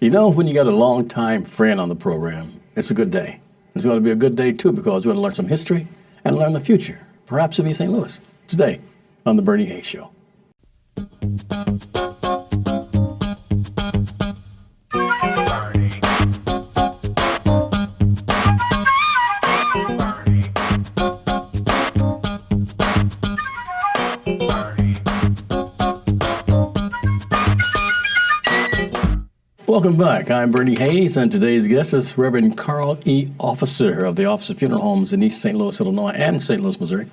You know, when you got a long-time friend on the program, it's a good day. It's going to be a good day, too, because you're going to learn some history and learn the future, perhaps of East St. Louis, today on The Bernie Hayes Show. Welcome back. I'm Bernie Hayes, and today's guest is Reverend Carl E. Officer of the Officer Funeral Homes in East St. Louis, Illinois, and St. Louis, Missouri.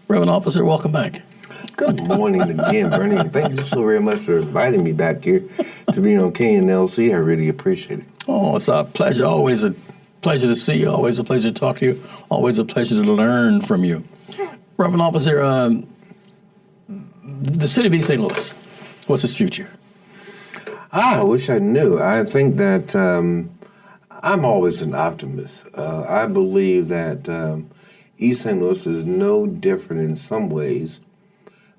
Reverend Officer, welcome back. Good morning again, Bernie. Thank you so very much for inviting me back here to be on KNLC. I really appreciate it. Oh, it's a pleasure. Always a pleasure to see you. Always a pleasure to talk to you. Always a pleasure to learn from you. Reverend Officer, the city of East St. Louis, what's its future? I wish I knew. I think that I'm always an optimist. I believe that East St. Louis is no different in some ways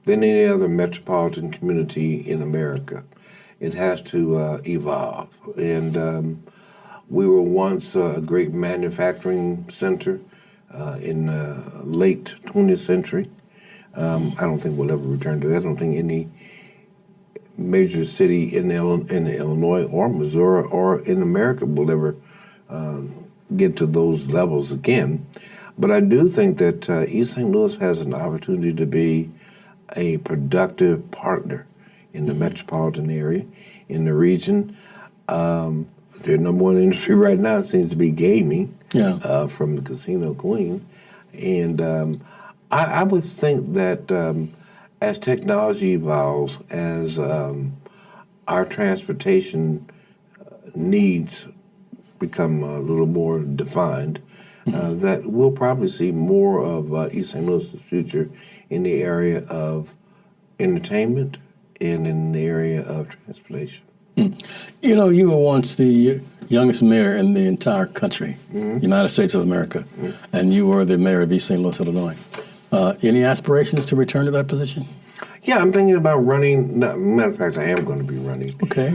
than any other metropolitan community in America. It has to evolve. And we were once a great manufacturing center in the late 20th century. I don't think we'll ever return to that. I don't think any major city in Illinois or Missouri or in America will ever get to those levels again. But I do think that East St. Louis has an opportunity to be a productive partner in the metropolitan area, in the region. Their number one industry right now seems to be gaming, from the casino queen. And I would think that as technology evolves, as our transportation needs become a little more defined, that we'll probably see more of East St. Louis's future in the area of entertainment and in the area of transportation. You know, you were once the youngest mayor in the entire country, United States of America, and you were the mayor of East St. Louis, Illinois. Any aspirations to return to that position? Yeah, I'm thinking about running. Matter of fact, I am going to be running. Okay.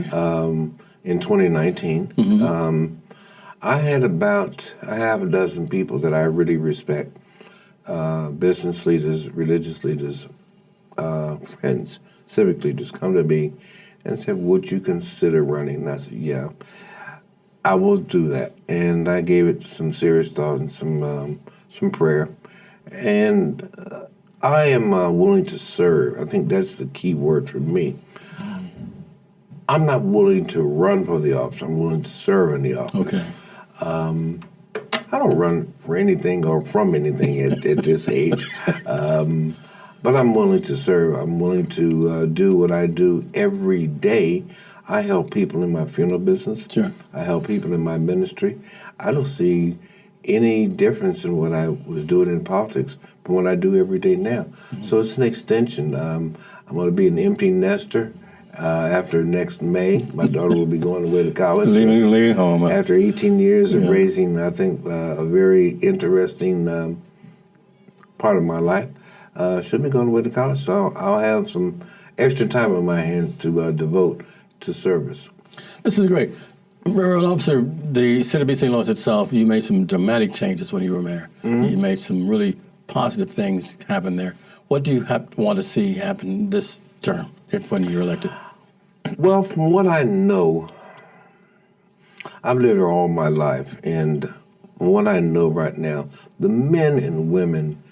In 2019. I have a dozen people that I really respect, business leaders, religious leaders, friends, civic leaders, come to me and said, would you consider running? And I said, yeah, I will do that. And I gave it some serious thought and some prayer. And I am willing to serve. I think that's the key word for me. I'm not willing to run for the office. I'm willing to serve in the office. Okay. I don't run for anything or from anything at this age. But I'm willing to serve. I'm willing to do what I do every day. I help people in my funeral business. Sure. I help people in my ministry. I don't see any difference in what I was doing in politics from what I do every day now. So it's an extension. I'm going to be an empty nester after next May. My daughter will be going away to college. Leaving home. After 18 years of raising, I think, a very interesting part of my life. She'll be going away to college, so I'll have some extra time on my hands to devote to service. This is great. Reverend Officer, the city of East St. Louis itself, you made some dramatic changes when you were mayor. You made some really positive things happen there. What do you want to see happen this term when you're elected? Well, from what I know, I've lived here all my life, and from what I know right now, the men and women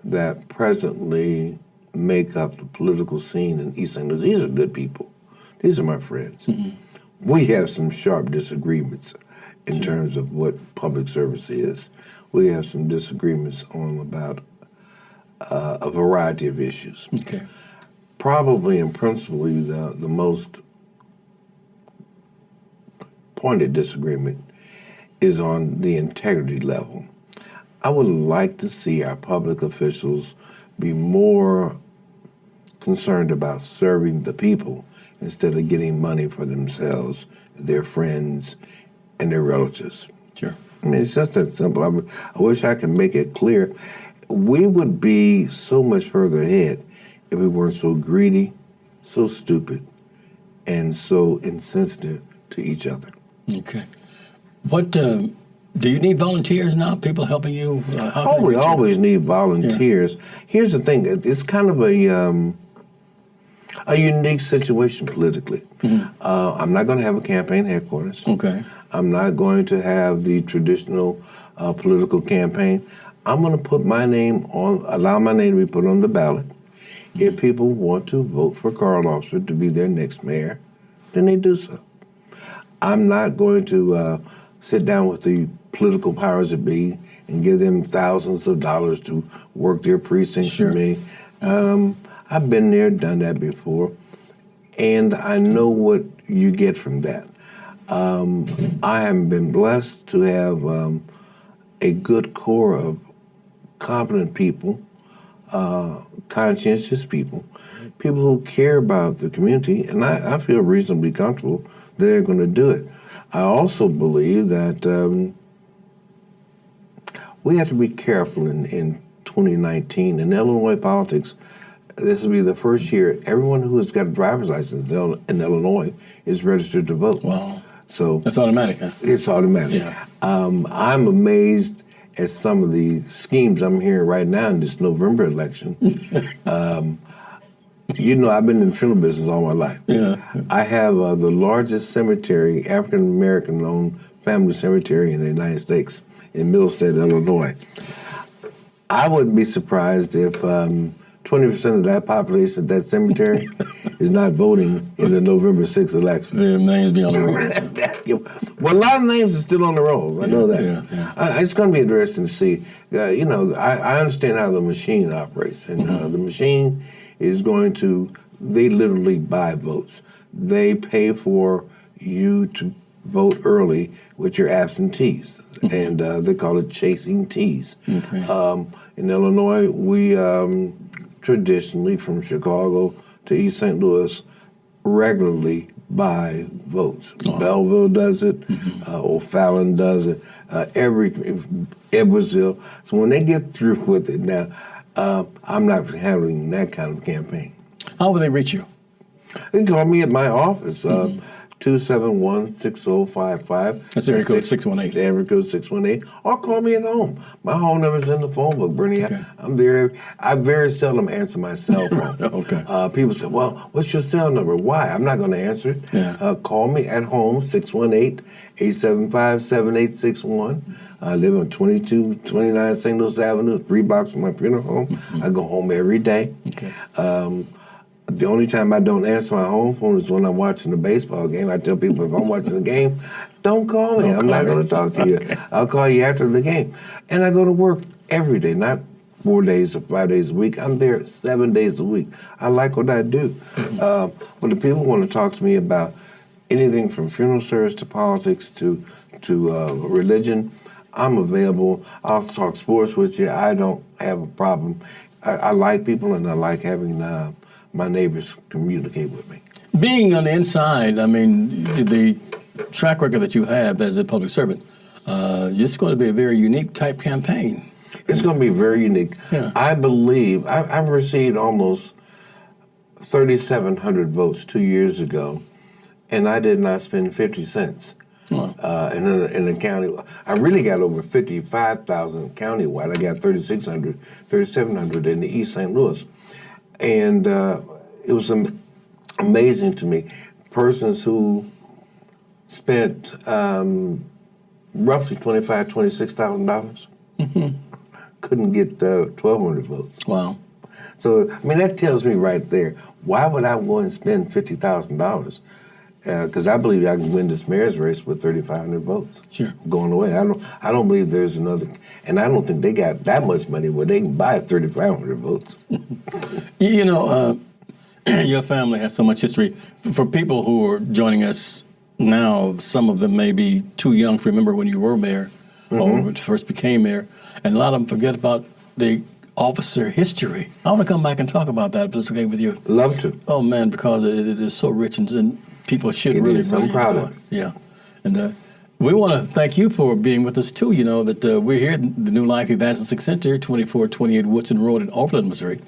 that presently make up the political scene in East St. Louis, these are good people. These are my friends. We have some sharp disagreements in terms of what public service is. We have some disagreements on about a variety of issues. Okay. Probably and principally the most pointed disagreement is on the integrity level. I would like to see our public officials be more concerned about serving the people instead of getting money for themselves, their friends, and their relatives. Sure. I mean, it's just that simple. I wish I could make it clear. We would be so much further ahead if we weren't so greedy, so stupid, and so insensitive to each other. Okay. What do you need volunteers now? People helping you? Oh, we always need volunteers. Yeah. Here's the thing: it's kind of a unique situation politically. Mm-hmm. I'm not going to have a campaign headquarters. Okay. I'm not going to have the traditional political campaign. I'm going to put my name on, allow my name to be put on the ballot. Mm-hmm. If people want to vote for Carl Officer to be their next mayor, then they do so. I'm not going to sit down with the political powers that be and give them thousands of dollars to work their precincts for me. I've been there, done that before, and I know what you get from that. I have been blessed to have a good core of competent people, conscientious people, people who care about the community, and I feel reasonably comfortable they're going to do it. I also believe that we have to be careful in 2019. In Illinois politics, this will be the first year everyone who has got a driver's license in Illinois is registered to vote. Wow. So that's automatic, huh? It's automatic. Yeah. I'm amazed at some of the schemes I'm hearing right now in this November election. You know, I've been in the funeral business all my life. Yeah. I have the largest cemetery, African-American-owned family cemetery in the United States, in Millstead, Illinois. I wouldn't be surprised if 20% of that population at that cemetery is not voting in the November 6th election. Their names be on the rolls. Well, a lot of names are still on the rolls. I know that. Yeah. It's going to be interesting to see. You know, I understand how the machine operates, and the machine is going to, they literally buy votes. They pay for you to vote early with your absentees, and they call it chasing teas. Okay. In Illinois, we traditionally, from Chicago to East St. Louis, regularly buy votes. Oh. Belleville does it, O'Fallon does it, Edwardsville. So when they get through with it now, I'm not handling that kind of campaign. How will they reach you? They can call me at my office, 271-6055. That's area code 618. Area code 618. Or call me at home. My home number's in the phone book, Bernie. Okay. I very seldom answer my cell phone. Okay. People say, well, what's your cell number? Why? I'm not going to answer it. Yeah. Call me at home, 618-875-7861. I live on 2229 St. Louis Avenue, 3 blocks from my funeral home. I go home every day. Okay. The only time I don't answer my home phone is when I'm watching a baseball game. I tell people if I'm watching the game, don't call me. I'm not going to talk to you. Okay. I'll call you after the game. And I go to work every day, not 4 days or 5 days a week. I'm there 7 days a week. I like what I do. But if people want to talk to me about anything from funeral service to politics to religion, I'm available. I'll talk sports with you. I don't have a problem. I like people, and I like having my neighbors communicate with me. Being on the inside, I mean, the track record that you have as a public servant, it's going to be a very unique type campaign. It's going to be very unique. Yeah. I believe I've received almost 3,700 votes 2 years ago, and I did not spend 50 cents. Oh. In the county. I really got over 55,000 countywide. I got 3,700 in the East St. Louis. And it was amazing to me. Persons who spent roughly $25,000, $26,000 couldn't get 1,200 votes. Wow. So, I mean, that tells me right there, why would I want to spend $50,000? Because I believe I can win this mayor's race with 3,500 votes. Sure. Going away. I don't believe there's another, and I don't think they got that much money where they can buy 3,500 votes. You know, your family has so much history. For people who are joining us now, some of them may be too young to remember when you were mayor or when you first became mayor, and a lot of them forget about the officer history. I want to come back and talk about that, if it's okay with you. Love to. Oh, man, because it is so rich and people should really I'm proud of it. Yeah. And we want to thank you for being with us, too. You know, that we're here at the New Life Evangelistic Center, 2428 Woodson Road in Overland, Missouri.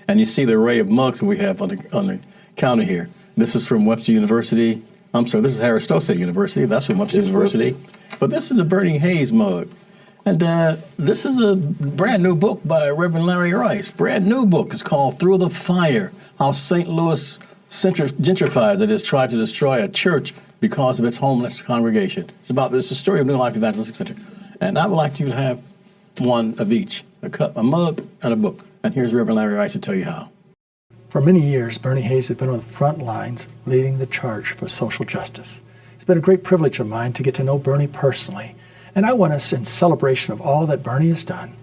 And you see the array of mugs that we have on the counter here. This is from Webster University, I'm sorry, this is Harris Stowe State University. That's from Webster University. But this is the Bernie Hayes mug. And this is a brand new book by Reverend Larry Rice. Brand new book. It's called Through the Fire, How St. Louis Gentrifies, that is, tried to destroy a church because of its homeless congregation. It's the story of New Life Evangelistic Center. And I would like you to have one of each, a mug and a book. And here's Reverend Larry Rice to tell you how. For many years, Bernie Hayes has been on the front lines leading the charge for social justice. It's been a great privilege of mine to get to know Bernie personally, and I want us, in celebration of all that Bernie has done,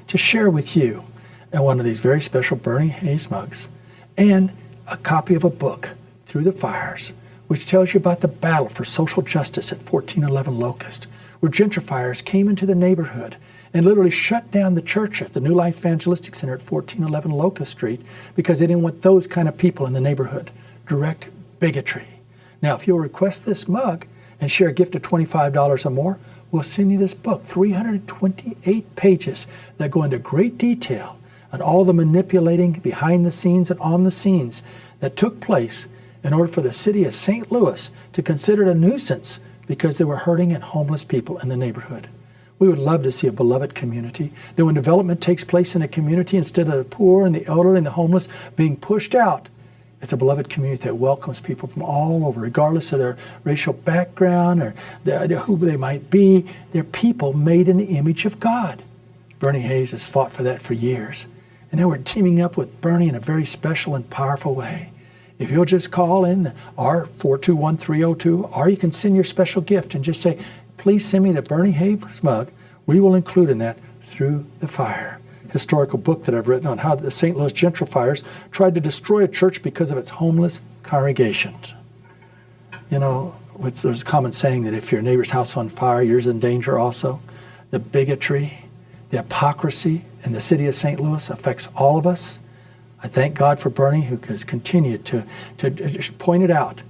to share with you one of these very special Bernie Hayes mugs and a copy of a book, Through the Fires, which tells you about the battle for social justice at 1411 Locust, where gentrifiers came into the neighborhood and literally shut down the church at the New Life Evangelistic Center at 1411 Locust Street because they didn't want those kind of people in the neighborhood. Direct bigotry. Now, if you'll request this mug and share a gift of $25 or more, we'll send you this book, 328 pages that go into great detail on all the manipulating behind the scenes and on the scenes that took place in order for the city of St. Louis to consider it a nuisance because there were hurting and homeless people in the neighborhood. We would love to see a beloved community, that when development takes place in a community, instead of the poor and the elderly and the homeless being pushed out, it's a beloved community that welcomes people from all over, regardless of their racial background or who they might be. They're people made in the image of God. Bernie Hayes has fought for that for years. And now we're teaming up with Bernie in a very special and powerful way. If you'll just call in our 421-302, or you can send your special gift and just say, please send me the Bernie Hayes mug. We will include in that Through the Fire, historical book that I've written on how the St. Louis gentrifiers tried to destroy a church because of its homeless congregations. You know, there's a common saying that if your neighbor's house on fire, yours in danger also. The bigotry, the hypocrisy in the city of St. Louis affects all of us. I thank God for Bernie, who has continued to point it out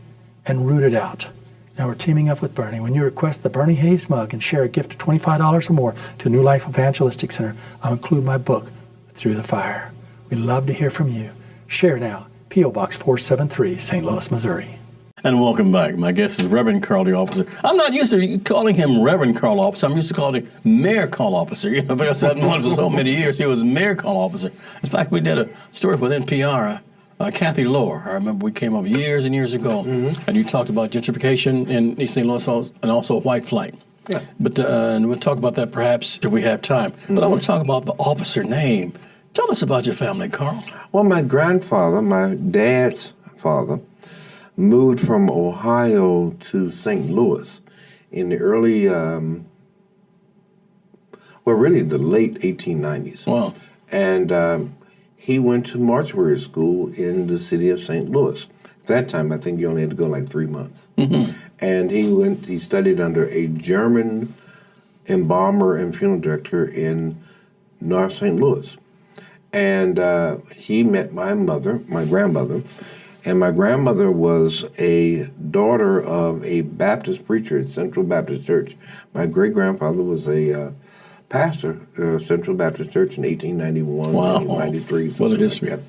and root it out. Now we're teaming up with Bernie. When you request the Bernie Hayes mug and share a gift of $25 or more to New Life Evangelistic Center, I'll include my book, Through the Fire. We'd love to hear from you. Share now. P.O. Box 473, St. Louis, Missouri. And welcome back. My guest is Reverend Carl, the officer. I'm not used to calling him Reverend Carl Officer. I'm used to calling him Mayor Carl Officer. You know, because I've known him for so many years. He was Mayor Carl Officer. In fact, we did a story with NPR. Kathy Lohr, I remember we came up years and years ago, and you talked about gentrification in East St. Louis and also white flight. Yeah. But and we'll talk about that perhaps if we have time. But I want to talk about the officer name. Tell us about your family, Carl. Well, my grandfather, my dad's father, moved from Ohio to St. Louis in the early, really the late 1890s. Wow. And he went to mortuary school in the city of St. Louis. At that time, I think you only had to go like 3 months. And he studied under a German embalmer and funeral director in North St. Louis. And he met my grandmother, and my grandmother was a daughter of a Baptist preacher at Central Baptist Church. My great-grandfather was a pastor of Central Baptist Church in 1891, 1893, something like that.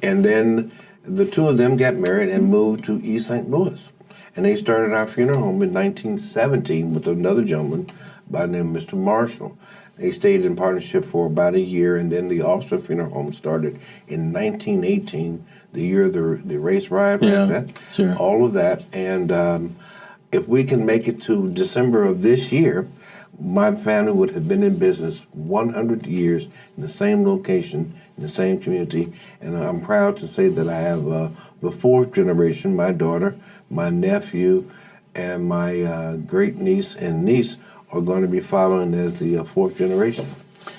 And then the two of them got married and moved to East St. Louis. And they started our funeral home in 1917 with another gentleman by the name of Mr. Marshall. They stayed in partnership for about a year, and then the officer funeral home started in 1918, the year of the race riot, all of that. And if we can make it to December of this year, my family would have been in business 100 years in the same location, in the same community, and I'm proud to say that I have the fourth generation, my daughter, my nephew, and my great-niece and niece are going to be following as the fourth generation.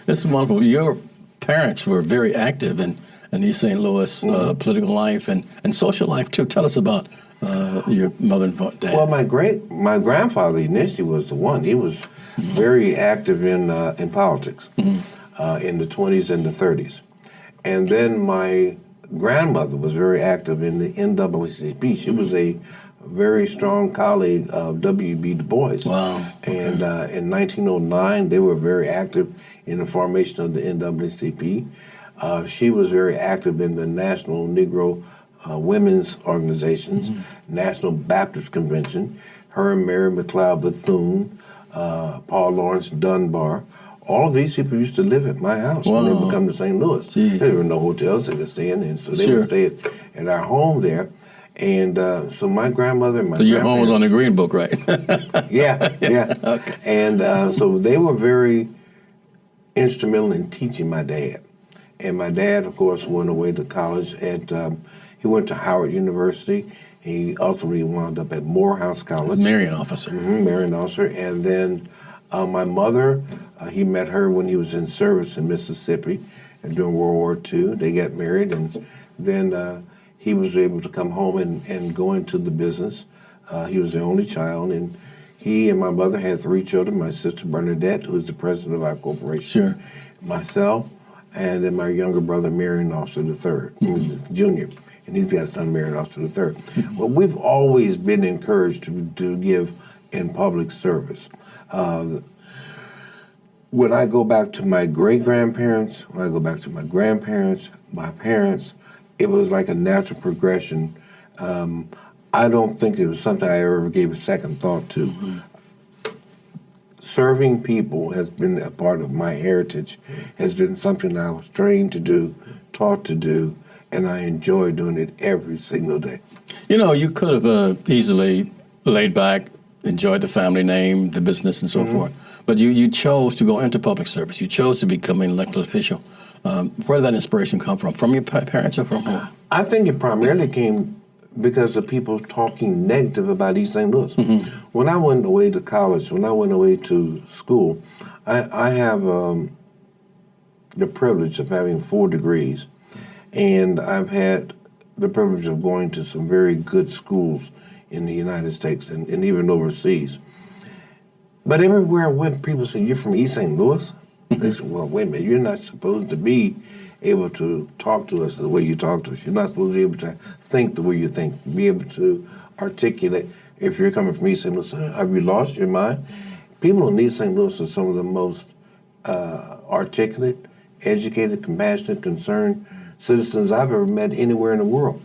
This is wonderful. Your parents were very active in East St. Louis political life and social life, too. Tell us about your mother and dad. Well, my grandfather initially was the one. He was very active in politics in the 20s and the 30s. And then my grandmother was very active in the NAACP. She was a very strong colleague of W.B. Du Bois. Wow. And in 1909, they were very active in the formation of the NAACP. She was very active in the National Negro women's organizations, National Baptist Convention, her and Mary McLeod Bethune, Paul Lawrence Dunbar. All of these people used to live at my house when they would come to St. Louis. Gee. There were no hotels they could stay in, and so they would stay at our home there. And so my grandmother and my So your home was on the Green Book, right? yeah. Okay. And so they were very instrumental in teaching my dad. And my dad, of course, went away to college at, he went to Howard University. He ultimately wound up at Morehouse College. Marion officer. Marion officer. And then my mother, he met her when he was in service in Mississippi during World War II. They got married, and then he was able to come home and go into the business. He was the only child, and he and my mother had 3 children. My sister Bernadette, who's the president of our corporation, myself, and then my younger brother, Marion Officer III, Junior, and he's got a son, Marion Officer III. Well, we've always been encouraged to give in public service. When I go back to my great-grandparents, when I go back to my grandparents, my parents, it was like a natural progression. I don't think it was something I ever gave a second thought to. Serving people has been a part of my heritage, has been something I was trained to do, taught to do, and I enjoy doing it every single day. You know, you could have easily laid back, enjoyed the family name, the business, and so forth. But you chose to go into public service. You chose to become an elected official. Where did that inspiration come from? From your parents or from home? I think it primarily came because of people talking negative about East St. Louis. When I went away to college, when I went away to school, I have the privilege of having 4 degrees, and I've had the privilege of going to some very good schools in the United States and even overseas. But everywhere I went, people said, "You're from East St. Louis?" They said, "Well, wait a minute, you're not supposed to be able to talk to us the way you talk to us. You're not supposed to be able to think the way you think, be able to articulate. If you're coming from East St. Louis, have you lost your mind?" People in East St. Louis are some of the most articulate, educated, compassionate, concerned citizens I've ever met anywhere in the world.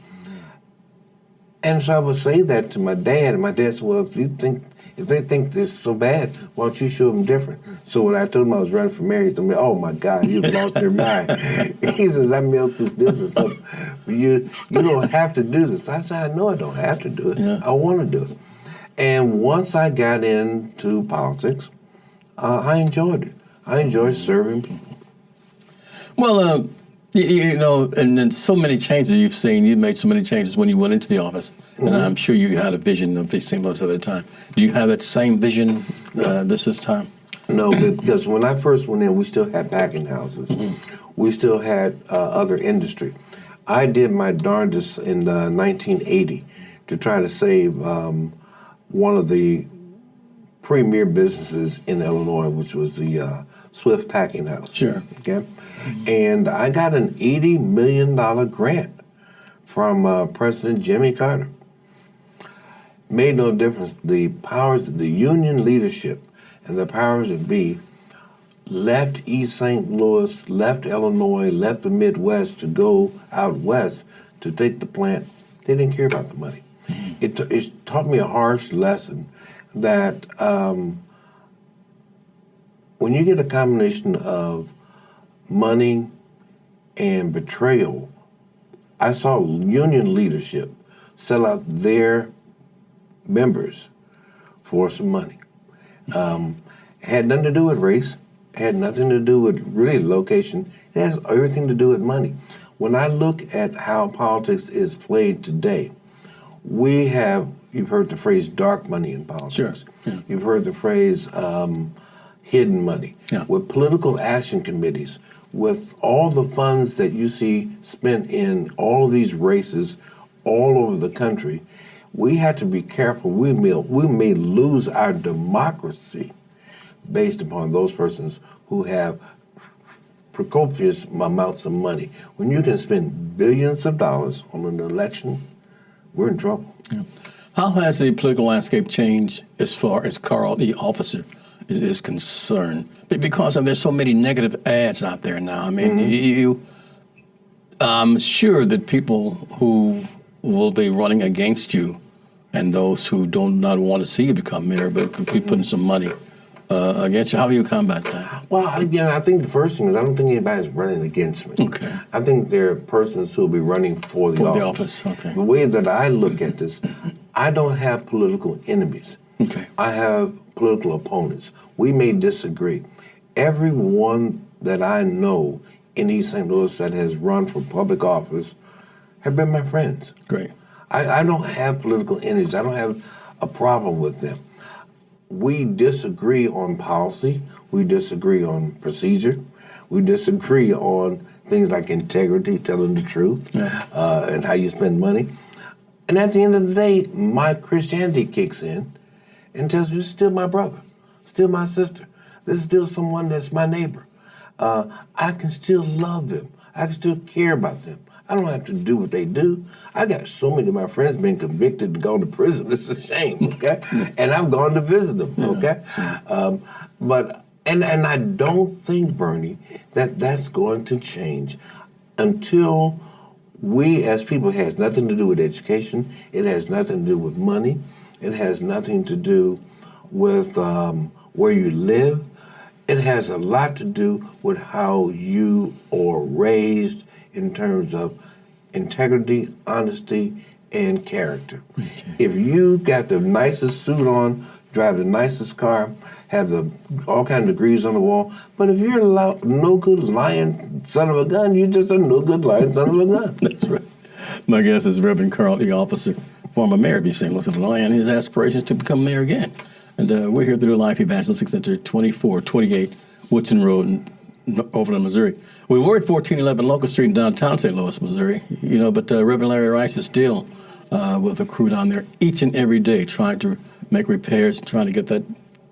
And so I would say that to my dad, and my dad said, "Well, if they think this is so bad, why don't you show them different?" So when I told him I was running for mayor, he said, "Oh my God, you've lost your mind." He says, "I built this business up. You don't have to do this." I said, "I know I don't have to do it. I want to do it." And once I got into politics, I enjoyed it. I enjoyed serving people. Well, you know, and then so many changes you've seen. You made so many changes when you went into the office, and I'm sure you had a vision of East St. Louis at the time. Do you have that same vision this time? No, because when I first went in, we still had packing houses. We still had other industry. I did my darndest in 1980 to try to save one of the premier businesses in Illinois, which was the Swift Packing House. Sure. Okay, and I got an $80 million grant from President Jimmy Carter. Made no difference. The powers of the union leadership and the powers that be left East St. Louis, left Illinois, left the Midwest to go out west to take the plant. They didn't care about the money. It taught me a harsh lesson that when you get a combination of money and betrayal, I saw union leadership sell out their members for some money. Had nothing to do with race, had nothing to do with really location, it has everything to do with money. When I look at how politics is played today, we have, you've heard the phrase dark money in politics. Sure. Yeah. You've heard the phrase hidden money. Yeah. With political action committees, with all the funds that you see spent in all of these races all over the country, we have to be careful. We may lose our democracy based upon those persons who have copious amounts of money. When you can spend billions of dollars on an election, we're in trouble. Yeah. How has the political landscape changed as far as Carl E. Officer is concerned? Because there's so many negative ads out there now. I mean, I'm sure that people who will be running against you, and those who do not want to see you become mayor, but could be putting some money against you. How do you combat that? Well, I think the first thing is I don't think anybody's running against me. Okay. I think there are persons who will be running for the office. Okay. The way that I look at this, I don't have political enemies. Okay. I have political opponents. We may disagree. Everyone that I know in East St. Louis that has run for public office have been my friends. Great. I don't have political enemies. I don't have a problem with them. We disagree on policy. We disagree on procedure. We disagree on things like integrity, telling the truth, and how you spend money. And at the end of the day, my Christianity kicks in and tells me this is still my brother, still my sister. This is still someone that's my neighbor. I can still love them. I can still care about them. I don't have to do what they do. I got so many of my friends been convicted and gone to prison. It's a shame, okay? And I've gone to visit them, okay? But I don't think, Bernie, that that's going to change until we as people, it has nothing to do with education. It has nothing to do with money. It has nothing to do with where you live. It has a lot to do with how you are raised in terms of integrity, honesty, and character. Okay. If you got the nicest suit on, drive the nicest car, have all kinds of degrees on the wall, but if you're a no good lying son of a gun, you're just a no good lying son of a gun. That's right. My guest is Reverend Carl E. Officer, former mayor of East St. Louis, Illinois, and his aspirations to become mayor again. And we're here at the New Life Evangelistic Center, 2428 Woodson Road in Overland, Missouri. We were at 1411 Locust Street in downtown St. Louis, Missouri, but Reverend Larry Rice is still with a crew down there each and every day trying to make repairs and trying to get that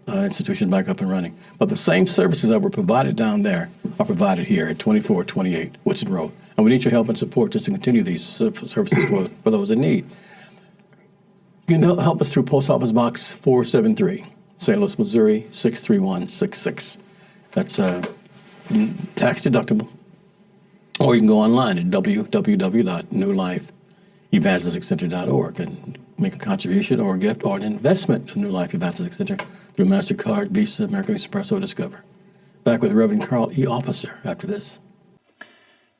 institution back up and running. But the same services that were provided down there are provided here at 2428 Woodson Road. And we need your help and support just to continue these services for those in need. You can help us through Post Office Box 473, St. Louis, Missouri, 63166. That's tax deductible. Or you can go online at www.newlifeevangelisticcenter.org and make a contribution or a gift or an investment in New Life Evangelistic Center through MasterCard, Visa, American Express, or Discover. Back with Reverend Carl E. Officer after this.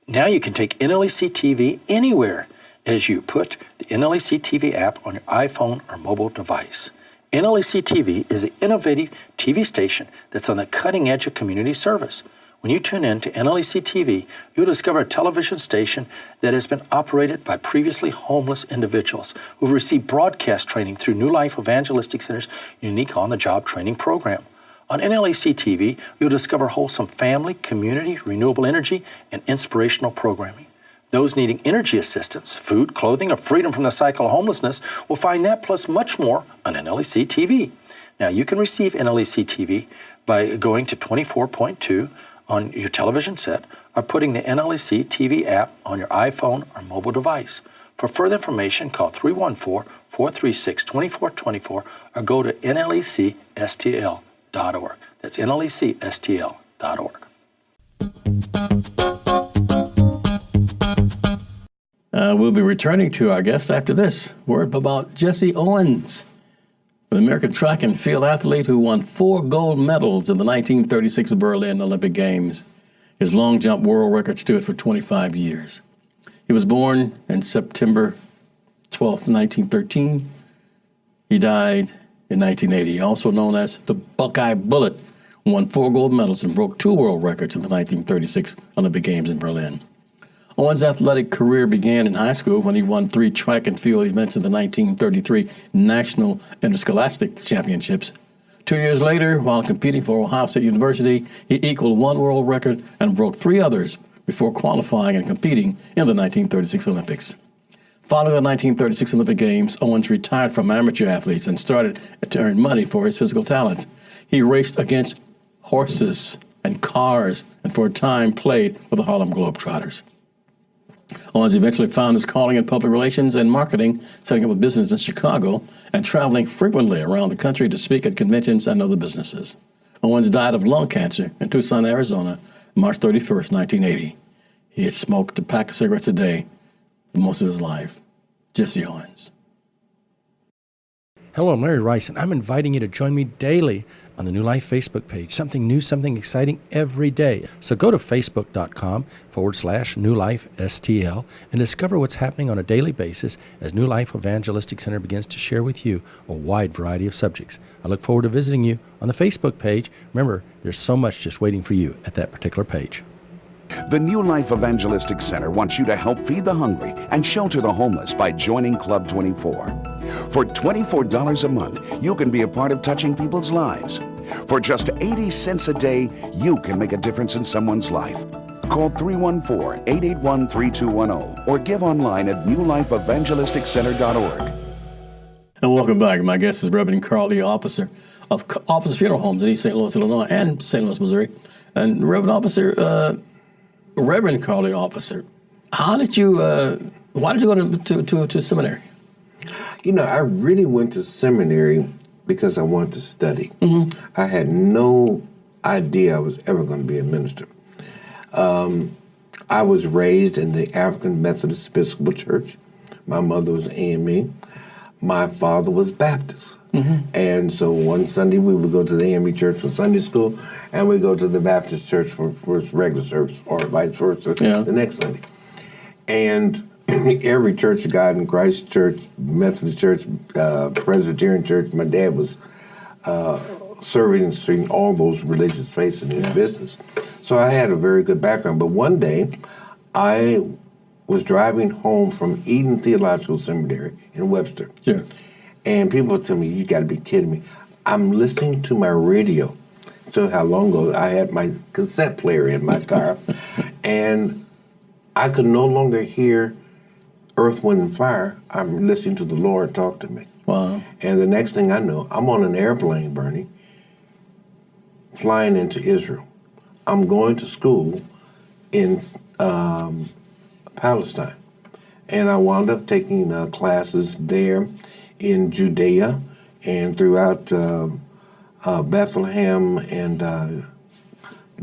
Now you can take NLEC TV anywhere as you put the NLEC TV app on your iPhone or mobile device. NLEC TV is an innovative TV station that's on the cutting edge of community service. When you tune in to NLEC TV, you'll discover a television station that has been operated by previously homeless individuals who've received broadcast training through New Life Evangelistic Center's unique on-the-job training program. On NLEC TV, you'll discover wholesome family, community, renewable energy, and inspirational programming. Those needing energy assistance, food, clothing, or freedom from the cycle of homelessness will find that plus much more on NLEC TV. Now, you can receive NLEC TV by going to 24.2 on your television set or putting the NLEC TV app on your iPhone or mobile device. For further information, call 314-436-2424 or go to nlecstl.org. That's nlecstl.org. We'll be returning to our guest after this. Word about Jesse Owens, an American track and field athlete who won 4 gold medals in the 1936 Berlin Olympic Games. His long jump world record stood for 25 years. He was born on September 12th, 1913. He died in 1980, also known as the Buckeye Bullet, won 4 gold medals and broke 2 world records in the 1936 Olympic Games in Berlin. Owens' athletic career began in high school when he won 3 track and field events in the 1933 National Interscholastic Championships. 2 years later, while competing for Ohio State University, he equaled 1 world record and broke 3 others before qualifying and competing in the 1936 Olympics. Following the 1936 Olympic Games, Owens retired from amateur athletes and started to earn money for his physical talent. He raced against horses and cars and for a time played with the Harlem Globetrotters. Owens eventually found his calling in public relations and marketing, setting up a business in Chicago and traveling frequently around the country to speak at conventions and other businesses. Owens died of lung cancer in Tucson, Arizona, March 31st, 1980. He had smoked a pack of cigarettes a day for most of his life. Jesse Owens. Hello, I'm Larry Rice, and I'm inviting you to join me daily on the New Life Facebook page. Something new, something exciting every day. So go to facebook.com/NewLifeSTL and discover what's happening on a daily basis as New Life Evangelistic Center begins to share with you a wide variety of subjects. I look forward to visiting you on the Facebook page. Remember, there's so much just waiting for you at that particular page. The New Life Evangelistic Center wants you to help feed the hungry and shelter the homeless by joining Club 24. For $24 a month, you can be a part of touching people's lives. For just 80 cents a day, you can make a difference in someone's life. Call 314-881-3210 or give online at newlifeevangelisticcenter.org. And welcome back. My guest is Reverend Carl E. Officer of Officer Funeral Homes in East St. Louis, Illinois, and St. Louis, Missouri. And Reverend Carl E. Officer, why did you go to seminary? You know, I really went to seminary because I wanted to study. Mm-hmm. I had no idea I was ever going to be a minister. I was raised in the African Methodist Episcopal Church. My mother was AME. My father was Baptist. Mm-hmm. And so one Sunday we would go to the AME church for Sunday school, and we'd go to the Baptist church for regular service, or vice versa, the next Sunday. And every Church of God in Christ church, Methodist church, Presbyterian church, my dad was serving and seeing all those religious faiths in his business. So I had a very good background. But one day, I was driving home from Eden Theological Seminary in Webster. Sure. And people would tell me, you got to be kidding me. I'm listening to my radio. So how long ago I had my cassette player in my car, and I could no longer hear Earth, Wind, and Fire. I'm listening to the Lord talk to me. Wow. And the next thing I know, I'm on an airplane, Bernie, flying into Israel. I'm going to school in Palestine. And I wound up taking classes there in Judea and throughout Bethlehem and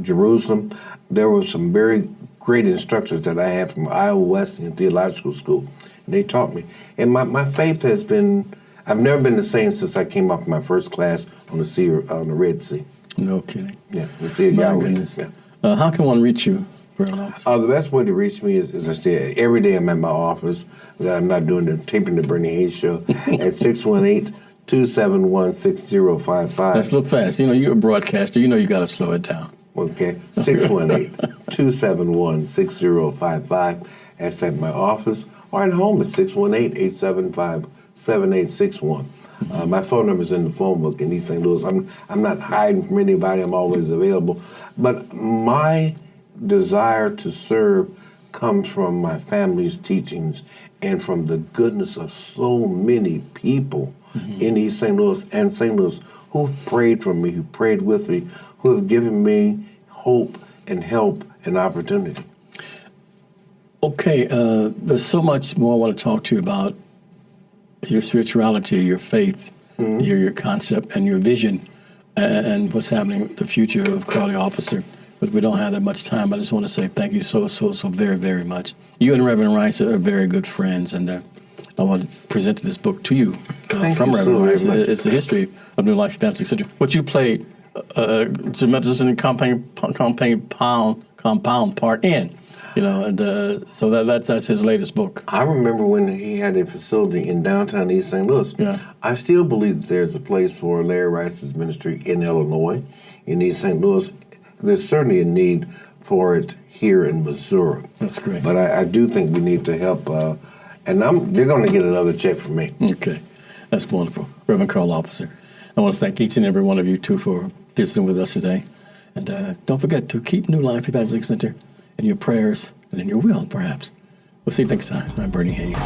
Jerusalem. There were some very great instructors that I had from Iowa Wesleyan Theological School. And they taught me. And my faith has been, I've never been the same since I came off my first class on the Red Sea. No kidding. Yeah, the Sea of My Galilee. goodness. Yeah. How can one reach you, Reverend Officer? The best way to reach me is, as I said, every day I'm at my office, that I'm not taping the Bernie Hayes show, at 618-271-6055. That's a little fast. You know, you're a broadcaster. You know you got to slow it down. Okay, 618-271-6055. That's at my office, or at home at 618-875-7861. My phone number's in the phone book in East St. Louis. I'm not hiding from anybody. I'm always available. But my desire to serve comes from my family's teachings and from the goodness of so many people in East St. Louis and St. Louis who prayed for me, who prayed with me, who have given me hope and help and opportunity. Okay, there's so much more I want to talk to you about. Your spirituality, your faith, your concept, and your vision, and what's happening, the future of Carl E. Officer. But we don't have that much time. I just want to say thank you so very, very much. You and Reverend Rice are very good friends, and I want to present this book to you from Reverend Rice. It's the history of New Life Evangelistic Center. What you played, medicine compound part in. You know, and so that's his latest book. I remember when he had a facility in downtown East St. Louis. Yeah. I still believe that there's a place for Larry Rice's ministry in Illinois, in East St. Louis. There's certainly a need for it here in Missouri. That's great. But I do think we need to help, and they're going to get another check from me. Okay, that's wonderful. Reverend Carl Officer, I want to thank each and every one of you, too, for visiting with us today. And don't forget to keep New Life Evangelistic Center in your prayers and in your will, perhaps. We'll see you next time. I'm Bernie Hayes.